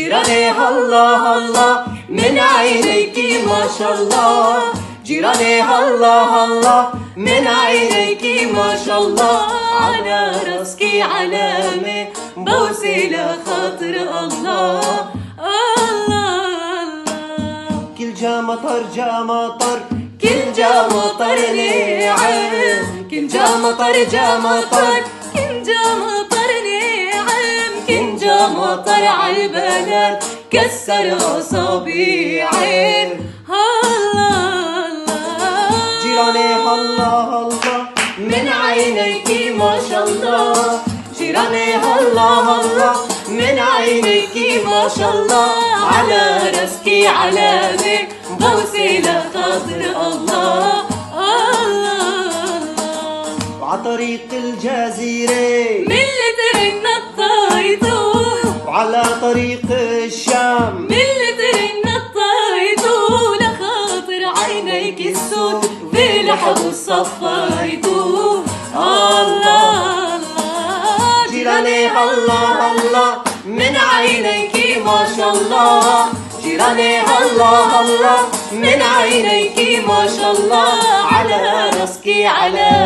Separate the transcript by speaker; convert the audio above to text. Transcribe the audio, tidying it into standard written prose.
Speaker 1: جيراني الله الله من عينيك ما شاء الله. جيراني الله الله من عينيك ما شاء الله. على راسك علامة بوسي لخاطر الله. الله كل جا مطر جا مطر، كل جا مطر نعم، كل جا مطر جا مطر، كل جا مطر نعم، كل جا مطر عالبلد كسر أصابيعين. الله جيراني الله الله من عينيك ما شاء الله. جيراني الله الله من عينيك ما شاء الله. على راسك علامة بوسي لخاطر الله. وعطريق الجزيرة
Speaker 2: من لتر نطيته،
Speaker 1: وعلى طريق الشام
Speaker 2: من لتر نطيته. لخاطر عينيك السود في لحظة صفيته. الله
Speaker 1: جيراني الله الله من عينيك ما شاء الله. جيراني الله الله من عينيك ما شاء الله. على راسك علامة